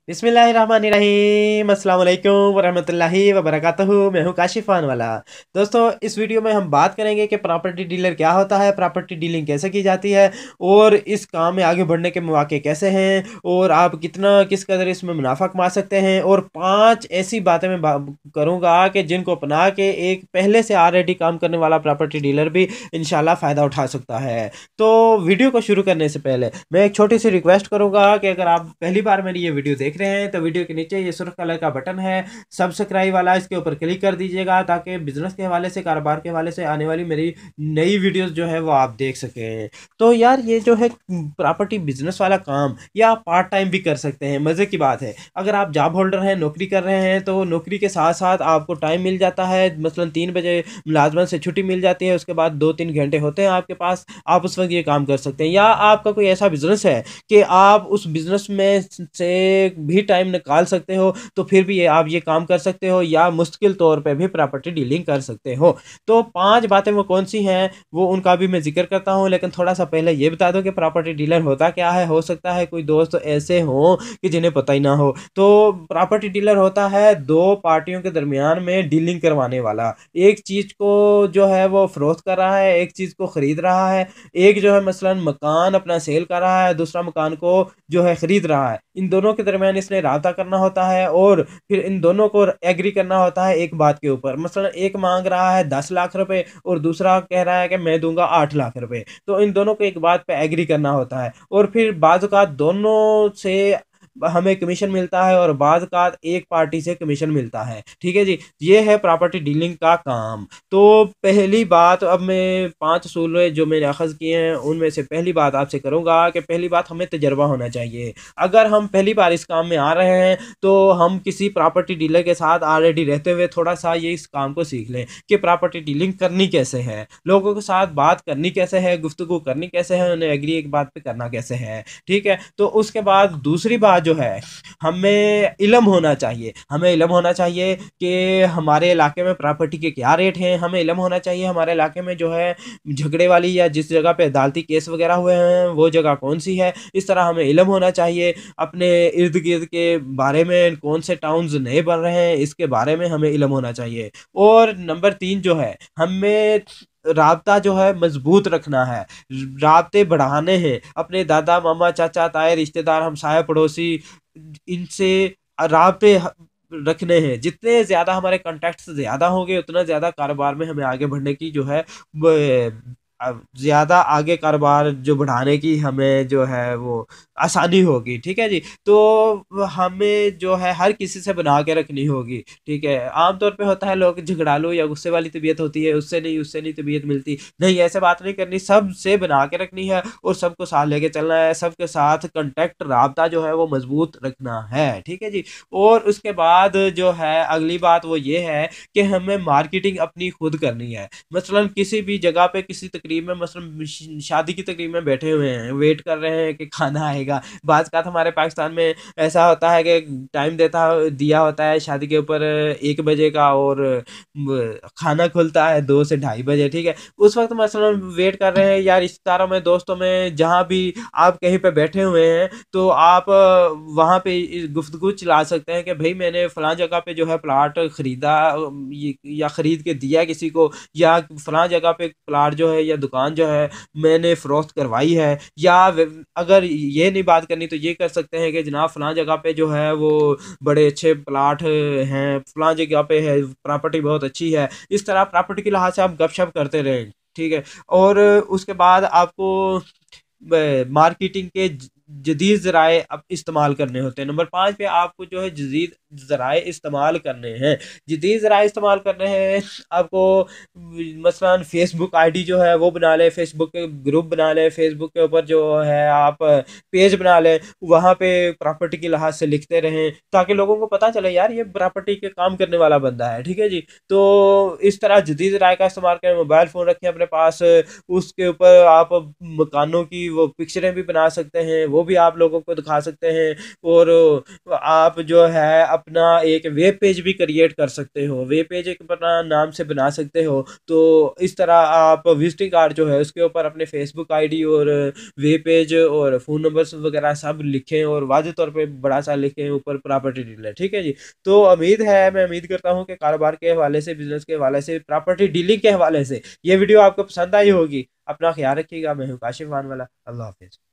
बिस्मिल्लाहिर्रहमानिर्रहीम अस्सलाम वालेकुम वरहमतुल्लाहि वबरकातुहू। मैं हूं काशिफान वाला। दोस्तों, इस वीडियो में हम बात करेंगे कि प्रॉपर्टी डीलर क्या होता है, प्रॉपर्टी डीलिंग कैसे की जाती है और इस काम में आगे बढ़ने के मौके कैसे हैं और आप किस कदर इसमें मुनाफा कमा सकते हैं। और 5 ऐसी बातें मैं करूंगा कि जिनको अपना के एक पहले से ऑलरेडी काम करने वाला प्रॉपर्टी डीलर भी इंशाल्लाह फ़ायदा उठा सकता है। तो वीडियो को शुरू करने से पहले मैं एक छोटी सी रिक्वेस्ट करूंगा कि अगर आप पहली बार मेरी ये वीडियो देख रहे हैं तो वीडियो के नीचे ये सुर्ख कलर का बटन है सब्सक्राइब वाला, इसके ऊपर क्लिक कर दीजिएगा ताकि बिजनेस के हवाले से, कारोबार के हवाले से आने वाली मेरी नई वीडियोस जो है वो आप देख सकें। तो यार, ये जो है प्रॉपर्टी बिजनेस वाला काम, या आप पार्ट टाइम भी कर सकते हैं। मज़े की बात है, अगर आप जॉब होल्डर हैं, नौकरी कर रहे हैं, तो नौकरी के साथ साथ आपको टाइम मिल जाता है। मसलन 3 बजे मुलाजमत से छुट्टी मिल जाती है, उसके बाद 2-3 घंटे होते हैं आपके पास, आप उस वक्त ये काम कर सकते हैं। या आपका कोई ऐसा बिजनेस है कि आप उस बिजनेस में से भी टाइम निकाल सकते हो, तो फिर भी आप ये काम कर सकते हो, या मुश्किल तौर पे भी प्रॉपर्टी डीलिंग कर सकते हो। तो 5 बातें वो कौन सी हैं, वो उनका भी मैं जिक्र करता हूँ, लेकिन थोड़ा सा पहले ये बता दो कि प्रॉपर्टी डीलर होता क्या है। हो सकता है कोई दोस्त ऐसे हो कि जिन्हें पता ही ना हो। तो प्रॉपर्टी डीलर होता है दो पार्टियों के दरमियान में डीलिंग करवाने वाला। एक चीज को जो है वो फरोख्त कर रहा है, एक चीज को खरीद रहा है। एक जो है मसलन मकान अपना सेल कर रहा है, दूसरा मकान को जो है खरीद रहा है। इन दोनों के दरमियान इसने राब्ता करना होता है और फिर इन दोनों को एग्री करना होता है एक बात के ऊपर। मसलन एक मांग रहा है 10 लाख रुपए और दूसरा कह रहा है कि मैं दूंगा 8 लाख रुपए। तो इन दोनों को एक बात पे एग्री करना होता है और फिर बाज़ औक़ात दोनों से हमें कमीशन मिलता है और बाज़ औक़ात एक पार्टी से कमीशन मिलता है। ठीक है जी, ये है प्रॉपर्टी डीलिंग का काम। तो पहली बात, अब मैं 5 असूल जो मैंने अखज़ किए हैं उनमें से पहली बात आपसे करूँगा कि पहली बात, हमें तजर्बा होना चाहिए। अगर हम पहली बार इस काम में आ रहे हैं तो हम किसी प्रॉपर्टी डीलर के साथ ऑलरेडी रहते हुए थोड़ा सा ये इस काम को सीख लें कि प्रॉपर्टी डीलिंग करनी कैसे है, लोगों के साथ बात करनी कैसे है, गुफ्तगू करनी कैसे है, उन्हें एग्री एक बात पे करना कैसे है। ठीक है, तो उसके बाद दूसरी बात जो है, हमें इल्म होना चाहिए। हमें इल्म होना चाहिए कि हमारे इलाके में प्रॉपर्टी के क्या रेट हैं। हमें इल्म होना चाहिए हमारे इलाके में जो है झगड़े वाली या जिस जगह पे अदालती केस वगैरह हुए हैं वो जगह कौन सी है। इस तरह हमें इल्म होना चाहिए। अपने इर्द गिर्द के बारे में, कौन से टाउन्स नए बन रहे हैं इसके बारे में हमें इल्म होना चाहिए। और नंबर 3 जो है, हमें राब्ता जो है मजबूत रखना है, राब्ते बढ़ाने हैं। अपने दादा मामा चाचा ताए रिश्तेदार हमसाया पड़ोसी, इनसे राब्ते रखने हैं। जितने ज़्यादा हमारे कॉन्टैक्ट्स ज़्यादा होंगे उतना ज़्यादा कारोबार में हमें आगे बढ़ने की जो है ज़्यादा आगे कारोबार जो बढ़ाने की हमें जो है वो आसानी होगी। ठीक है जी, तो हमें जो है हर किसी से बना के रखनी होगी। ठीक है, आमतौर पे होता है लोग झगड़ालू या गुस्से वाली तबीयत होती है, उससे नहीं तबीयत मिलती। नहीं, ऐसे बात नहीं करनी, सबसे बना के रखनी है और सबको साथ लेके चलना है। सबके साथ कांटेक्ट राब्ता जो है वो मजबूत रखना है। ठीक है जी। और उसके बाद जो है अगली बात वो ये है कि हमें मार्केटिंग अपनी खुद करनी है। मसलन किसी भी जगह पे किसी तकरीब में, मसलन शादी की तकरीब में बैठे हुए हैं, वेट कर रहे हैं कि खाना आएगा। बाज़ का हमारे पाकिस्तान में ऐसा होता है कि टाइम दिया होता है शादी के ऊपर 1 बजे का, और खाना खुलता है 2 से ढाई बजे। ठीक है, उस वक्त मसलन वेट कर रहे हैं या रिश्तेदारों में, दोस्तों में, जहाँ भी आप कहीं पे बैठे हुए हैं, तो आप वहाँ पे गुफ्तगू चला सकते हैं कि भाई मैंने फलां जगह पे जो है प्लाट खरीदा, या खरीद के दिया किसी को, या फलां जगह पे प्लाट जो है या दुकान जो है मैंने फरोख्त करवाई है। या अगर ये नहीं बात करनी तो ये कर सकते हैं कि जनाब फलां जगह पे जो है वो बड़े अच्छे प्लाट हैं, फलां जगह पे है, प्रॉपर्टी बहुत अच्छी है। इस तरह प्रॉपर्टी के लिहाज से आप गपशप करते रहें। ठीक है, और उसके बाद आपको मार्केटिंग के जदीद ज़राए अब इस्तेमाल करने होते हैं। नंबर 5 पे आपको जो है जदीद ज़राए इस्तेमाल करने हैं। जदीद ज़राए इस्तेमाल करने हैं आपको, मसलन फेसबुक आईडी जो है वो बना लें, फेसबुक के ग्रुप बना लें, फेसबुक के ऊपर जो है आप पेज बना लें, वहाँ पे प्रॉपर्टी के लिहाज से लिखते रहें ताकि लोगों को पता चले यार ये प्रॉपर्टी के काम करने वाला बंदा है। ठीक है जी, तो इस तरह जदीद ज़राए का इस्तेमाल करें। मोबाइल फ़ोन रखें अपने पास, उसके ऊपर आप मकानों की वो पिक्चरें भी बना सकते हैं, वो भी आप लोगों को दिखा सकते हैं। और आप जो है अपना एक वेब पेज भी क्रिएट कर सकते हो, वेब पेज एक अपना नाम से बना सकते हो। तो इस तरह आप विजिटिंग कार्ड जो है उसके ऊपर अपने फेसबुक आईडी और वेब पेज और फ़ोन नंबर्स वगैरह सब लिखें और वाज़ेह तौर पे बड़ा सा लिखें ऊपर प्रॉपर्टी डीलर, ठीक है जी। तो मैं उम्मीद करता हूँ कि कारोबार के हवाले से, बिजनेस के हवाले से, प्रॉपर्टी डीलिंग के हवाले से ये वीडियो आपको पसंद आई होगी। अपना ख्याल रखिएगा। मैं हूँ काशिफ वाला। अल्लाह हाफिज़।